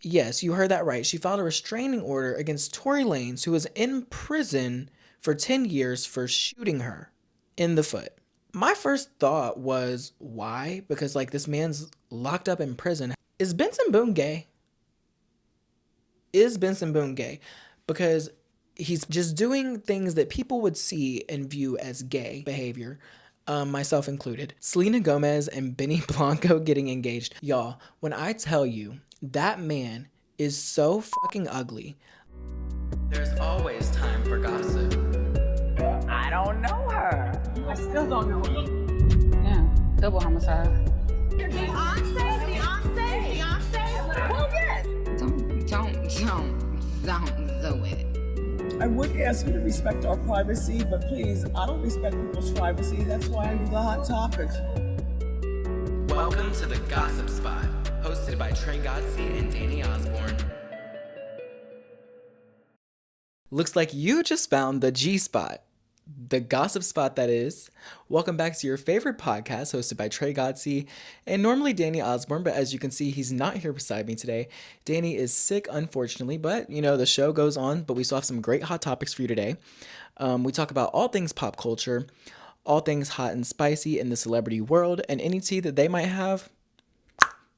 Yes, you heard that right. She filed a restraining order against Tory Lanez, who was in prison for 10 years for shooting her in the foot. My first thought was, why? Because, like, this man's locked up in prison. Is Benson Boone gay? Is Benson Boone gay? Because he's just doing things that people would see and view as gay behavior, myself included. Selena Gomez and Benny Blanco getting engaged. Y'all, when I tell you that man is so fucking ugly, there's always time for gossip. I don't know her. I still don't know her. Yeah, double homicide. Beyonce? Well, yes. Don't do it. I would ask you to respect our privacy, but please, I don't respect people's privacy. That's why I do the hot topics. Welcome to the Gossip Spot, hosted by Trey, Godsey, and Danny Osborn. Looks like you just found the G Spot. The Gossip Spot, that is. Welcome back to your favorite podcast hosted by Trey Godsey and normally Danny Osborn, but as you can see, he's not here beside me today. Danny is sick, unfortunately, but the show goes on, but we still have some great hot topics for you today. We talk about all things pop culture, all things hot and spicy in the celebrity world, and any tea that they might have,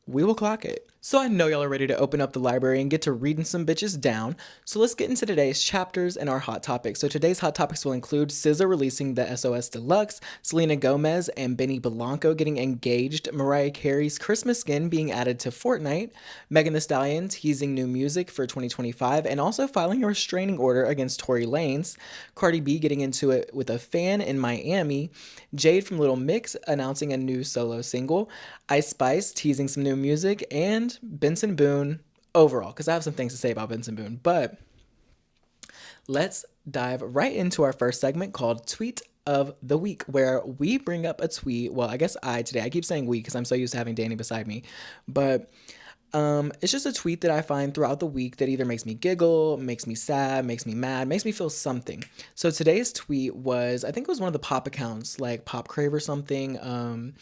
we will clock it. So I know y'all are ready to open up the library and get to reading some bitches down. So let's get into today's chapters and our hot topics. So today's hot topics will include SZA releasing the SOS Deluxe, Selena Gomez and Benny Blanco getting engaged, Mariah Carey's Christmas skin being added to Fortnite, Megan Thee Stallion teasing new music for 2025 and also filing a restraining order against Tory Lanez, Cardi B getting into it with a fan in Miami, Jade from Little Mix announcing a new solo single, Ice Spice teasing some new music, and Benson Boone overall, because I have some things to say about Benson Boone. But let's dive right into our first segment called Tweet of the Week, where we bring up a tweet. Well, I guess today. I keep saying we because I'm so used to having Danny beside me. But it's just a tweet that I find throughout the week that either makes me giggle, makes me sad, makes me mad, makes me feel something. So today's tweet was, I think it was one of the pop accounts, like Pop Crave or something,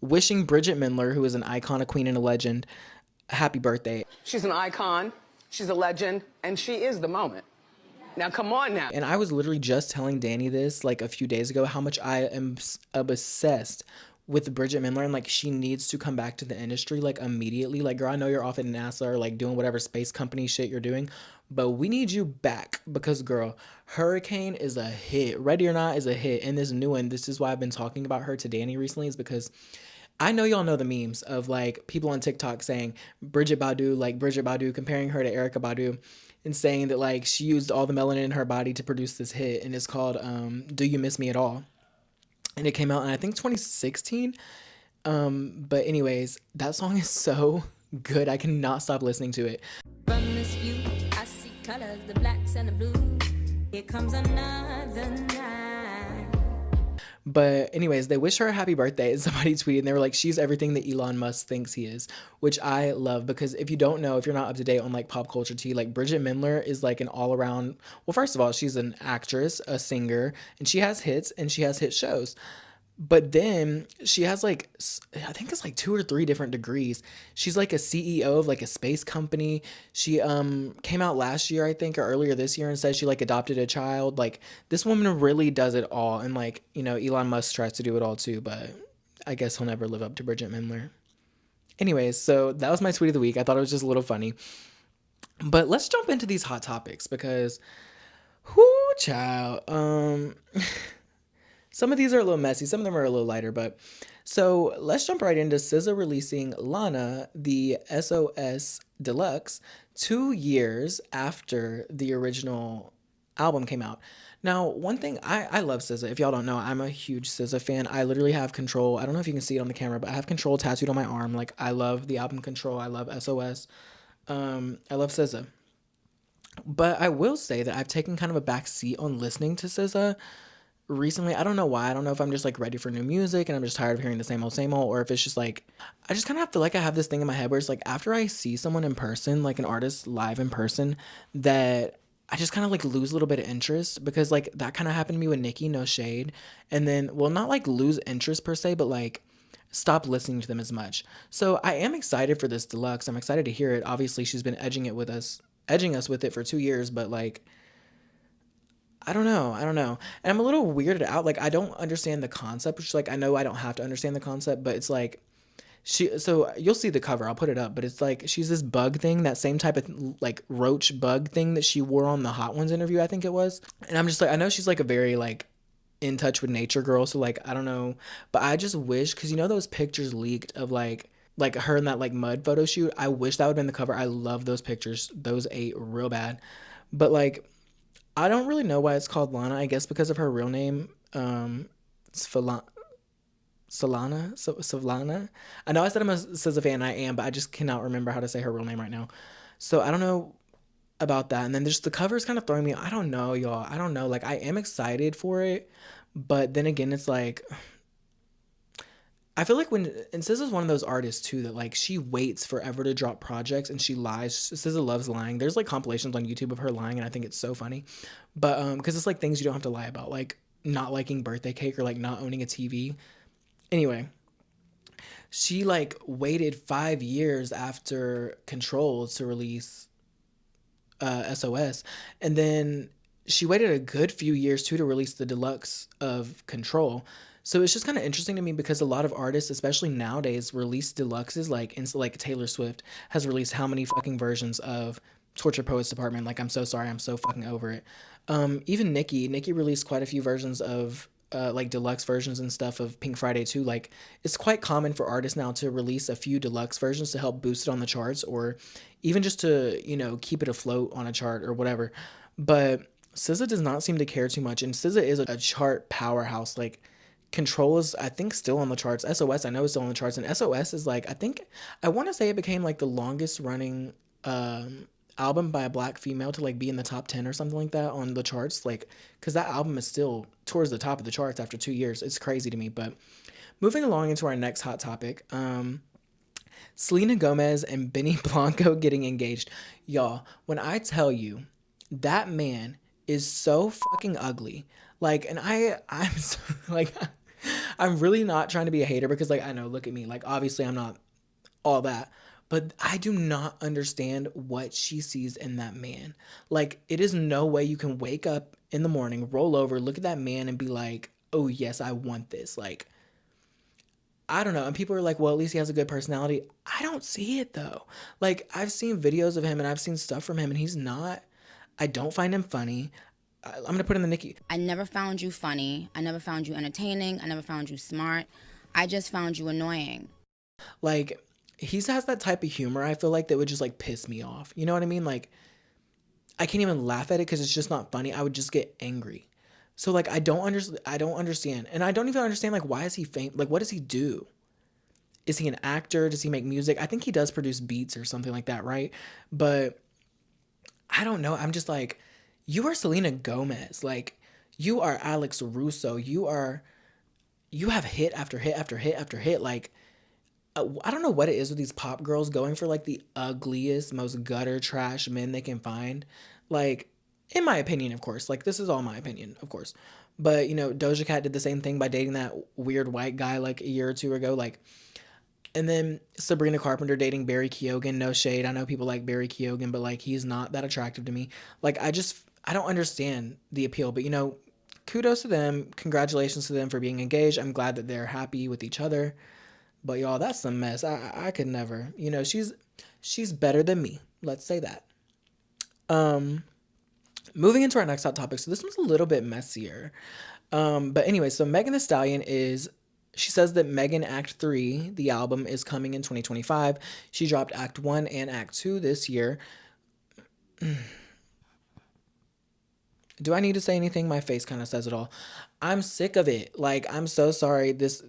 wishing Bridget Mendler, who is an icon, a queen, and a legend, happy birthday. She's an icon, she's a legend, and she is the moment. Now, come on now. And I was literally just telling Danny this like a few days ago, how much I am obsessed with Bridget Mendler, and like she needs to come back to the industry like immediately. Like, girl, I know you're off at NASA or like doing whatever space company shit you're doing, but we need you back because, girl, Hurricane is a hit. Ready or Not is a hit. And this new one, this is why I've been talking about her to Danny recently, is because I know y'all know the memes of like people on TikTok saying Bridget Badu, comparing her to Erykah Badu and saying that like she used all the melanin in her body to produce this hit, and it's called Do You Miss Me at All? And it came out in I think 2016. But anyways, that song is so good. I cannot stop listening to it. From this view, I see colors, the blacks and the blues. Here comes another night. But anyways, they wish her a happy birthday, and somebody tweeted, and they were like, she's everything that Elon Musk thinks he is, which I love, because if you don't know, if you're not up to date on like pop culture tea, like Bridget Mendler is like an all around, well, first of all, she's an actress, a singer, and she has hits and she has hit shows. But then she has like, I think it's like 2 or 3 different degrees. She's like a CEO of like a space company. She came out last year, I think, or earlier this year, and said she like adopted a child. Like, this woman really does it all. And like, Elon Musk tries to do it all too, but I guess he'll never live up to Bridget Mendler. Anyways, so that was my tweet of the week. I thought it was just a little funny. But let's jump into these hot topics because, whoo, child. Some of these are a little messy. Some of them are a little lighter, but so let's jump right into SZA releasing Lana, the SOS Deluxe, 2 years after the original album came out. Now, one thing, I love SZA. If y'all don't know, I'm a huge SZA fan. I literally have Control. I don't know if you can see it on the camera, but I have Control tattooed on my arm. Like, I love the album Control. I love SOS. I love SZA. But I will say that I've taken kind of a back seat on listening to SZA recently. I don't know why. I don't know if I'm just like ready for new music and I'm just tired of hearing the same old, or if it's just like, I just kind of feel like I have this thing in my head where it's like after I see someone in person, like an artist live in person, that I just kind of like lose a little bit of interest, because like that kind of happened to me with Nicki, no shade. And then, well, not like lose interest per se, but like stop listening to them as much. So I am excited for this Deluxe. I'm excited to hear it. Obviously, she's been edging us with it for 2 years, but like, I don't know. And I'm a little weirded out. Like, I don't understand the concept, which like, I know I don't have to understand the concept, but it's like, so you'll see the cover, I'll put it up, but it's like, she's this bug thing, that same type of like roach bug thing that she wore on the Hot Ones interview, I think it was. And I'm just like, I know she's like a very like in touch with nature girl, so like I don't know, but I just wish, because you know those pictures leaked of like her in that like mud photo shoot, I wish that would have been the cover. I love those pictures, those ate real bad. But like, I don't really know why it's called Lana. I guess because of her real name. It's Solana. I know I said I'm a SZA fan, I am, but I just cannot remember how to say her real name right now. So I don't know about that. And then there's the cover's kind of throwing me. I don't know, y'all. I don't know. Like, I am excited for it, but then again, it's like, I feel like and SZA's one of those artists too that like she waits forever to drop projects and she lies. SZA loves lying. There's like compilations on YouTube of her lying, and I think it's so funny. But because it's like things you don't have to lie about, like not liking birthday cake or like not owning a TV. Anyway, she like waited 5 years after Control to release SOS, and then she waited a good few years too to release the deluxe of Control. So it's just kind of interesting to me because a lot of artists, especially nowadays, release deluxes. Like Taylor Swift has released how many fucking versions of Torture Poets Department? Like, I'm so sorry, I'm so fucking over it. Even Nicki released quite a few versions of like deluxe versions and stuff of Pink Friday too. Like, it's quite common for artists now to release a few deluxe versions to help boost it on the charts, or even just to, you know, keep it afloat on a chart or whatever. But SZA does not seem to care too much, and SZA is a chart powerhouse. Like, Control is, I think, still on the charts. SOS, I know, is still on the charts, and SOS is like, I think, I want to say it became like the longest running album by a black female to like be in the top 10 or something like that on the charts. Like, because that album is still towards the top of the charts after 2 years. It's crazy to me. But moving along into our next hot topic, Selena Gomez and Benny Blanco getting engaged. Y'all, when I tell you that man is so fucking ugly, like, and I'm so, like, I'm really not trying to be a hater because like, I know, look at me, like, obviously I'm not all that, but I do not understand what she sees in that man. Like, it is no way you can wake up in the morning, roll over, look at that man and be like, oh yes, I want this. Like, I don't know. And people are like, well, at least he has a good personality. I don't see it though. Like, I've seen videos of him and I've seen stuff from him, and he's not, I don't find him funny. I'm going to put in the Nicki. I never found you funny. I never found you entertaining. I never found you smart. I just found you annoying. Like, he has that type of humor, I feel like, that would just like piss me off. You know what I mean? Like, I can't even laugh at it because it's just not funny. I would just get angry. So like, I don't understand. And I don't even understand, like, why is he famous? Like, what does he do? Is he an actor? Does he make music? I think he does produce beats or something like that, right? But I don't know. I'm just like, you are Selena Gomez. Like, you are Alex Russo. You have hit after hit after hit after hit. Like, I don't know what it is with these pop girls going for like the ugliest, most gutter trash men they can find. Like, in my opinion, of course, like, this is all my opinion, of course. But, you know, Doja Cat did the same thing by dating that weird white guy like a year or two ago. Like, and then Sabrina Carpenter dating Barry Keoghan. No shade. I know people like Barry Keoghan, but like, he's not that attractive to me. Like, I don't understand the appeal, but you know, kudos to them. Congratulations to them for being engaged. I'm glad that they're happy with each other. But y'all, that's a mess. I could never. You know, she's better than me. Let's say that. Moving into our next hot topic. So this one's a little bit messier. But anyway, so Megan Thee Stallion she says that Megan Act 3, the album, is coming in 2025. She dropped Act 1 and Act 2 this year. Do I need to say anything? My face kind of says it all. I'm sick of it. Like, I'm so sorry. This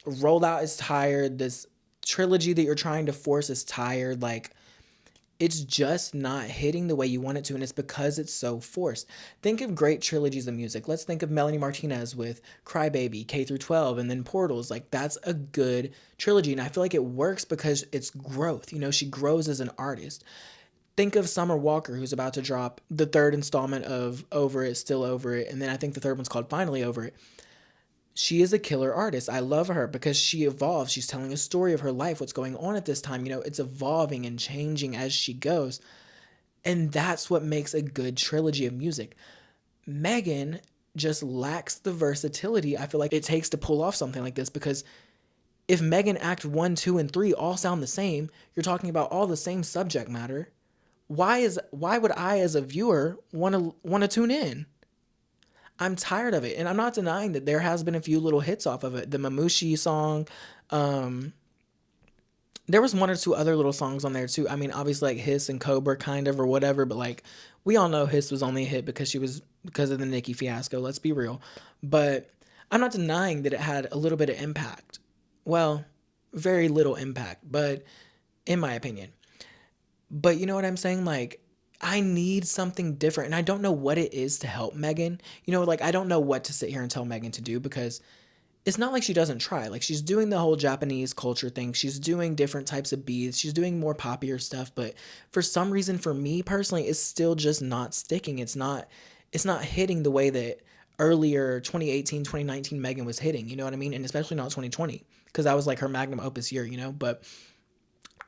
rollout is tired. This trilogy that you're trying to force is tired. Like, it's just not hitting the way you want it to, and it's because it's so forced. Think of great trilogies of music. Let's think of Melanie Martinez with Crybaby, K through 12, and then Portals. Like, that's a good trilogy, and I feel like it works because it's growth. You know, she grows as an artist. Think of Summer Walker, who's about to drop the third installment of Over It, Still Over It, and then I think the third one's called Finally Over It. She is a killer artist. I love her because she evolves. She's telling a story of her life, what's going on at this time. You know, it's evolving and changing as she goes. And that's what makes a good trilogy of music. Megan just lacks the versatility I feel like it takes to pull off something like this, because if Megan Act 1, 2, and 3 all sound the same, you're talking about all the same subject matter. Why would I as a viewer want to tune in? I'm tired of it. And I'm not denying that there has been a few little hits off of it. The Mamushi song, there was one or two other little songs on there too. I mean, obviously like Hiss and Cobra kind of or whatever, but like we all know Hiss was only a hit because of the Nicki fiasco, let's be real. But I'm not denying that it had a little bit of impact. Well, very little impact, but in my opinion. But you know what I'm saying? Like, I need something different, and I don't know what it is to help Megan. You know, like I don't know what to sit here and tell Megan to do, because it's not like she doesn't try. Like, she's doing the whole Japanese culture thing. She's doing different types of beats. She's doing more poppier stuff, but for some reason, for me personally, it's still just not sticking. It's not hitting the way that earlier 2018, 2019 Megan was hitting, you know what I mean? And especially not 2020, because that was like her magnum opus year, you know? But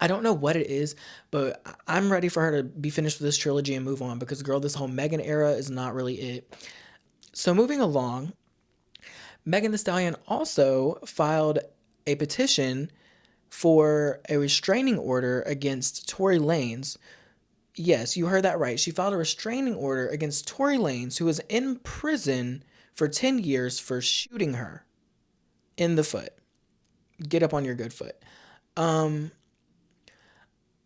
I don't know what it is, but I'm ready for her to be finished with this trilogy and move on, because girl, this whole Megan era is not really it. So moving along, Megan Thee Stallion also filed a petition for a restraining order against Tory Lanez. Yes, you heard that right. She filed a restraining order against Tory Lanez, who was in prison for 10 years for shooting her in the foot. Get up on your good foot.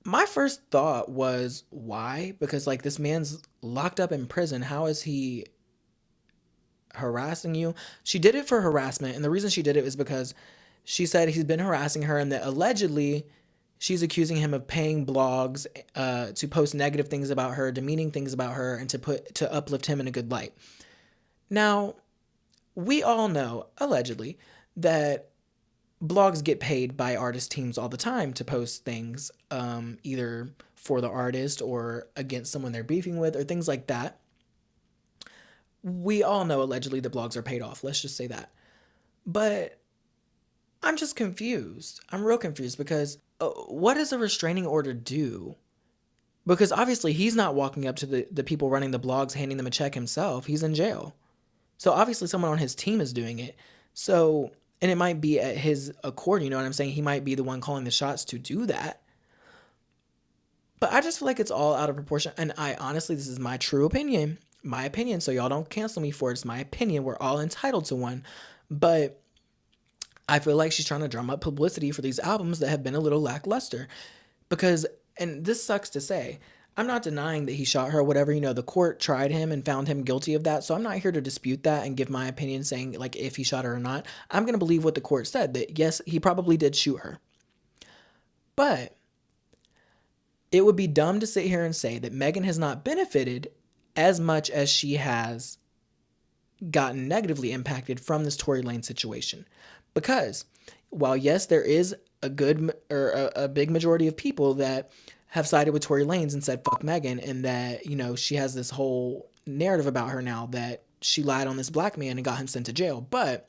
My first thought was, why? Because like this man's locked up in prison. How is he harassing you? She did it for harassment, and the reason she did it is because she said he's been harassing her, and that allegedly she's accusing him of paying blogs to post negative things about her, demeaning things about her, and to uplift him in a good light. Now, we all know, allegedly, that blogs get paid by artist teams all the time to post things, either for the artist or against someone they're beefing with or things like that. We all know allegedly the blogs are paid off. Let's just say that. But I'm just confused. I'm real confused, because what does a restraining order do? Because obviously he's not walking up to the people running the blogs, handing them a check himself. He's in jail. So obviously someone on his team is doing it. So, and it might be at his accord, you know what I'm saying? He might be the one calling the shots to do that. But I just feel like it's all out of proportion. And I honestly, this is my true opinion. My opinion, so y'all don't cancel me for it. It's my opinion. We're all entitled to one. But I feel like she's trying to drum up publicity for these albums that have been a little lackluster. Because, and this sucks to say, I'm not denying that he shot her or whatever. You know, the court tried him and found him guilty of that. So I'm not here to dispute that and give my opinion saying like if he shot her or not. I'm going to believe what the court said, that yes, he probably did shoot her. But it would be dumb to sit here and say that Megan has not benefited as much as she has gotten negatively impacted from this Tory Lanez situation. Because while yes, there is a good or a big majority of people that have sided with Tory Lanez and said fuck Megan, and that, you know, she has this whole narrative about her now that she lied on this black man and got him sent to jail. But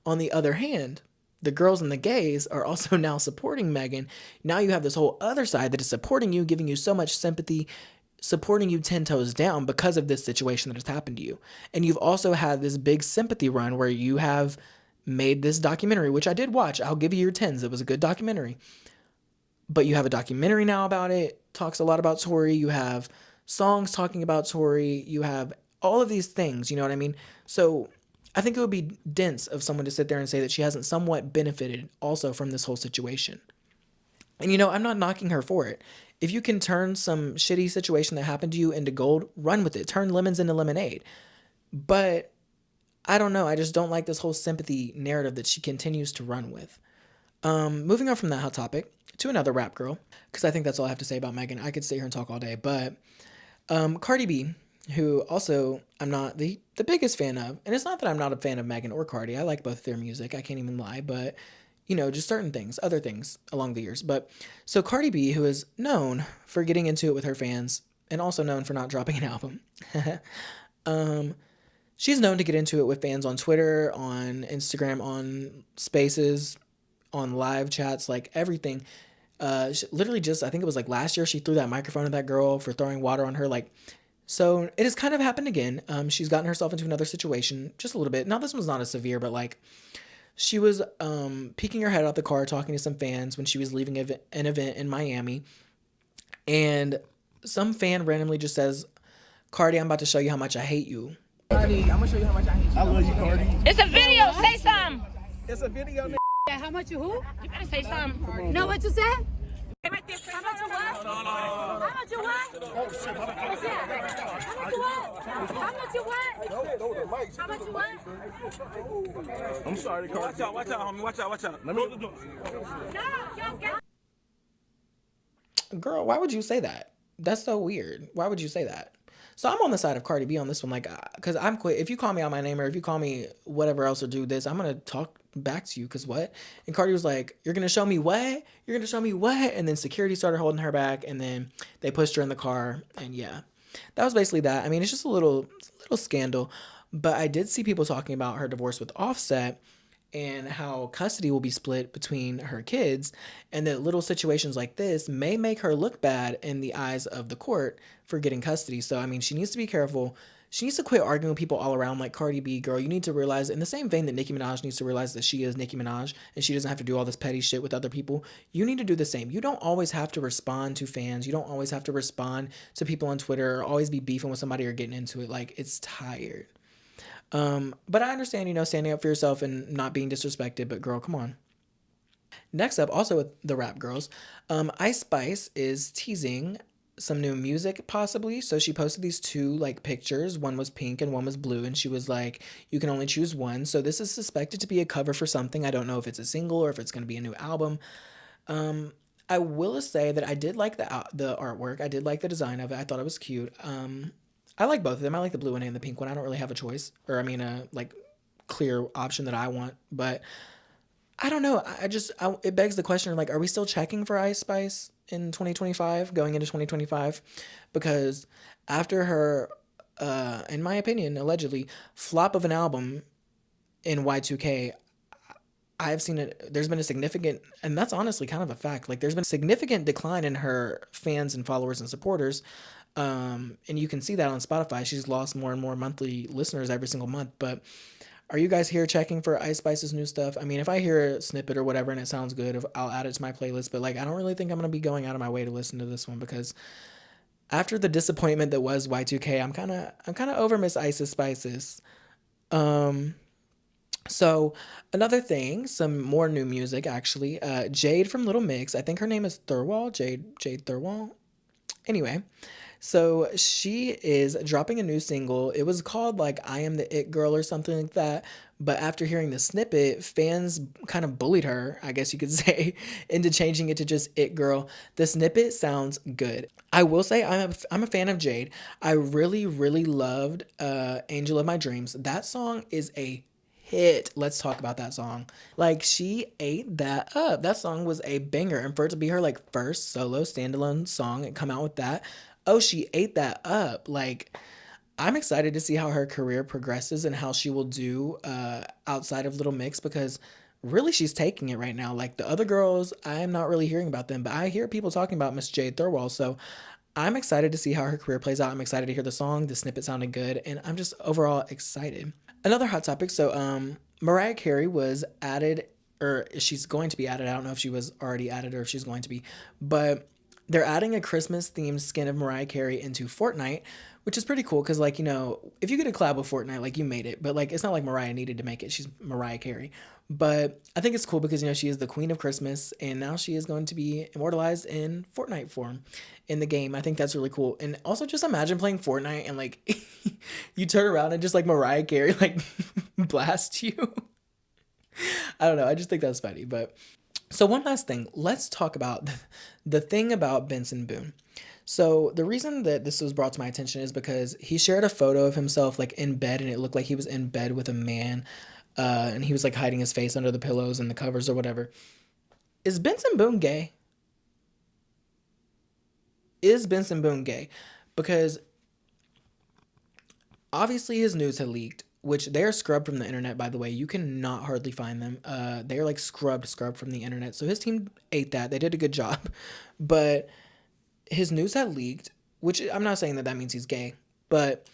on the other hand, the girls and the gays are also now supporting Megan. Now you have this whole other side that is supporting you, giving you so much sympathy, supporting you 10 toes down because of this situation that has happened to you. And you've also had this big sympathy run where you have made this documentary, which I did watch. I'll give you your 10s. It was a good documentary. But you have a documentary now about it, talks a lot about Tory. You have songs talking about Tory. You have all of these things, you know what I mean? So I think it would be dense of someone to sit there and say that she hasn't somewhat benefited also from this whole situation. And, you know, I'm not knocking her for it. If you can turn some shitty situation that happened to you into gold, run with it. Turn lemons into lemonade. But I don't know. I just don't like this whole sympathy narrative that she continues to run with. Moving on from that hot topic to another rap girl, because I think that's all I have to say about Megan. I could sit here and talk all day, but Cardi B, who also I'm not the biggest fan of, and it's not that I'm not a fan of Megan or Cardi. I like both their music. I can't even lie, but you know, just certain things, other things along the years. But so Cardi B, who is known for getting into it with her fans and also known for not dropping an album, She's known to get into it with fans on Twitter, on Instagram, on Spaces, on live chats, like everything. She, literally just, I think it was like last year, she threw that microphone at that girl for throwing water on her. Like, so it has kind of happened again. She's gotten herself into another situation just a little bit. Now this one's not as severe, but like she was peeking her head out the car talking to some fans when she was leaving an event in Miami. And some fan randomly just says, Cardi, I'm about to show you how much I hate you. Cardi, I'm gonna show you how much I hate you. I love you, Cardi. It's a video. Say something. It's a video. Yeah, how much you who? You gotta say something. You know what you said? How much you what? How much you what? What's that? How much you what? How much you what? How much you what? I'm sorry, Cardi. Watch out, homie. Watch out. Let me. No, y'all get. Girl, why would you say that? That's so weird. Why would you say that? So I'm on the side of Cardi B on this one, like, because I'm quick. If you call me out my name or if you call me whatever else or do this, I'm going to talk back to you, because what? And Cardi was like, you're going to show me what? You're going to show me what? And then security started holding her back, and then they pushed her in the car, and yeah. That was basically that. I mean, it's just a little scandal, but I did see people talking about her divorce with Offset and how custody will be split between her kids, and that little situations like this may make her look bad in the eyes of the court for getting custody. So, I mean, she needs to be careful. She needs to quit arguing with people all around like Cardi B. Girl, you need to realize, in the same vein that Nicki Minaj needs to realize that she is Nicki Minaj and she doesn't have to do all this petty shit with other people, you need to do the same. You don't always have to respond to fans. You don't always have to respond to people on Twitter or always be beefing with somebody or getting into it. Like, it's tired. But I understand, you know, standing up for yourself and not being disrespected, but girl, come on. Next up, also with the rap girls, Ice Spice is teasing some new music possibly. So she posted these two like pictures. One was pink and one was blue. And she was like, you can only choose one. So this is suspected to be a cover for something. I don't know if it's a single or if it's going to be a new album. I will say that I did like the artwork. I did like the design of it. I thought it was cute. I like both of them. I like the blue one and the pink one. I don't really have a choice, or I mean a like clear option that I want, but I don't know. It begs the question, like, are we still checking for Ice Spice in 2025, going into 2025? Because after her, in my opinion, allegedly flop of an album in Y2K, I've seen it. There's been a significant, and that's honestly kind of a fact. Like, there's been a significant decline in her fans and followers and supporters. And you can see that on Spotify. She's lost more and more monthly listeners every single month. But are you guys here checking for Ice Spice's new stuff? I mean, if I hear a snippet or whatever and it sounds good, I'll add it to my playlist. But like, I don't really think I'm going to be going out of my way to listen to this one, because after the disappointment that was Y2K, I'm kind of over Miss Ice Spices. So another thing, some more new music actually. Jade from Little Mix. I think her name is Thirlwall. Jade Thirlwall. Anyway, so she is dropping a new single. It was called like I Am the It Girl or something like that. But after hearing the snippet, fans kind of bullied her, I guess you could say, into changing it to just It Girl. The snippet sounds good. I will say I'm a fan of Jade. I really, really loved Angel of My Dreams. That song is a hit. Let's talk about that song. Like, she ate that up. That song was a banger. And for it to be her like first solo standalone song and come out with that, oh, she ate that up. Like, I'm excited to see how her career progresses and how she will do outside of Little Mix, because really she's taking it right now. Like, the other girls, I'm not really hearing about them, but I hear people talking about Miss Jade Thirlwall. So I'm excited to see how her career plays out. I'm excited to hear the song. The snippet sounded good, and I'm just overall excited. Another hot topic. So Mariah Carey was added, or she's going to be added. I don't know if she was already added or if she's going to be, but they're adding a Christmas themed skin of Mariah Carey into Fortnite, which is pretty cool. Cause like, you know, if you get a collab with Fortnite, like, you made it, but like, it's not like Mariah needed to make it. She's Mariah Carey. But I think it's cool because, you know, she is the queen of Christmas, and now she is going to be immortalized in Fortnite form in the game. I think that's really cool. And also, just imagine playing Fortnite and like you turn around and just like Mariah Carey like blast you. I don't know. I just think that's funny. But so one last thing, let's talk about the thing about Benson Boone. So the reason that this was brought to my attention is because he shared a photo of himself like in bed, and it looked like he was in bed with a man. And he was like hiding his face under the pillows and the covers or whatever. Is Benson Boone gay? Is Benson Boone gay? Because obviously his nudes had leaked. which they're scrubbed from the internet, by the way. You cannot hardly find them. They're like scrubbed from the internet. So his team ate that. They did a good job. But his news had leaked, which I'm not saying that that means he's gay, but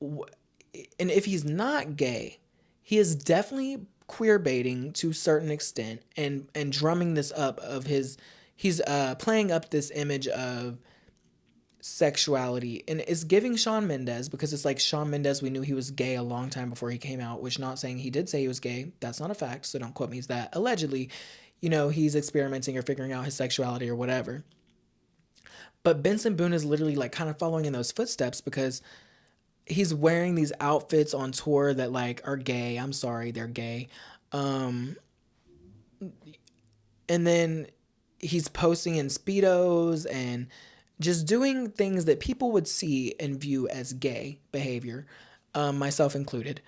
and if he's not gay, he is definitely queer baiting to a certain extent and drumming this up of he's playing up this image of sexuality, and it's giving Shawn Mendes, because it's like Shawn Mendes, we knew he was gay a long time before he came out, which, not saying he did say he was gay, that's not a fact, so don't quote me as that. Allegedly, you know, he's experimenting or figuring out his sexuality or whatever. But Benson Boone is literally like kind of following in those footsteps, because he's wearing these outfits on tour that like are gay. I'm sorry, they're gay. And then he's posting in Speedos and just doing things that people would see and view as gay behavior, myself included.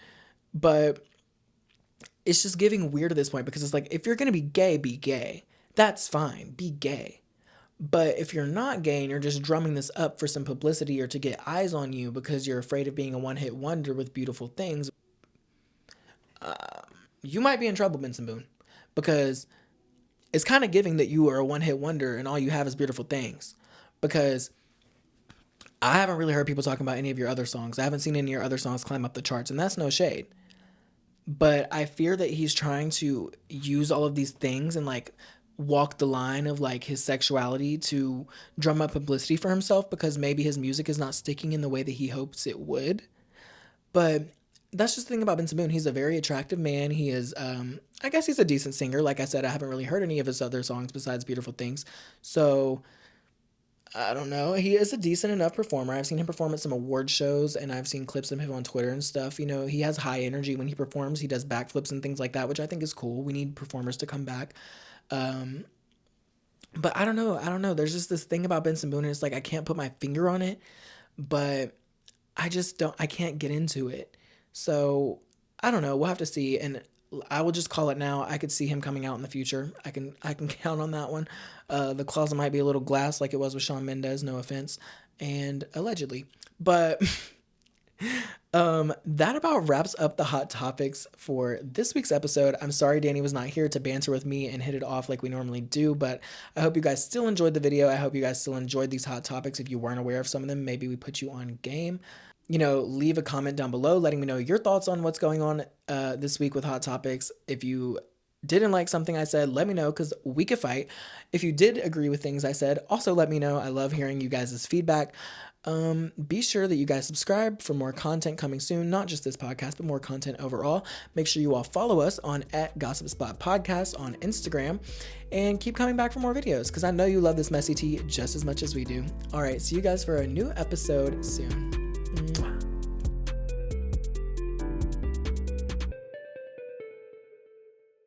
But it's just giving weird at this point, because it's like, if you're going to be gay. That's fine. Be gay. But if you're not gay and you're just drumming this up for some publicity or to get eyes on you because you're afraid of being a one-hit wonder with beautiful things, you might be in trouble, Benson Boone, because it's kind of giving that you are a one-hit wonder and all you have is beautiful things. Because I haven't really heard people talking about any of your other songs. I haven't seen any of your other songs climb up the charts, and that's no shade. But I fear that he's trying to use all of these things and like walk the line of like his sexuality to drum up publicity for himself, because maybe his music is not sticking in the way that he hopes it would. But that's just the thing about Benson Boone. He's a very attractive man. He is, I guess he's a decent singer. Like I said, I haven't really heard any of his other songs besides Beautiful Things. So I don't know. He is a decent enough performer. I've seen him perform at some award shows, and I've seen clips of him on Twitter and stuff. You know, he has high energy when he performs. He does backflips and things like that, which I think is cool. We need performers to come back. But I don't know. There's just this thing about Benson Boone, and it's like I can't put my finger on it, but I can't get into it. So I don't know. We'll have to see. And I will just call it now. I could see him coming out in the future. I can count on that one. The closet might be a little glass like it was with Shawn Mendes, no offense, and allegedly. But that about wraps up the hot topics for this week's episode. I'm sorry Danny was not here to banter with me and hit it off like we normally do, but I hope you guys still enjoyed the video. I hope you guys still enjoyed these hot topics. If you weren't aware of some of them, maybe we put you on game. You know, leave a comment down below letting me know your thoughts on what's going on this week with hot topics. If you didn't like something I said, let me know, because we could fight. If you did agree with things I said, also let me know. I love hearing you guys' feedback. Be sure that you guys subscribe for more content coming soon, not just this podcast, but more content overall. Make sure you all follow us on @GossipSpotPodcast on Instagram, and keep coming back for more videos, because I know you love this messy tea just as much as we do. All right, see you guys for a new episode soon. Mwah.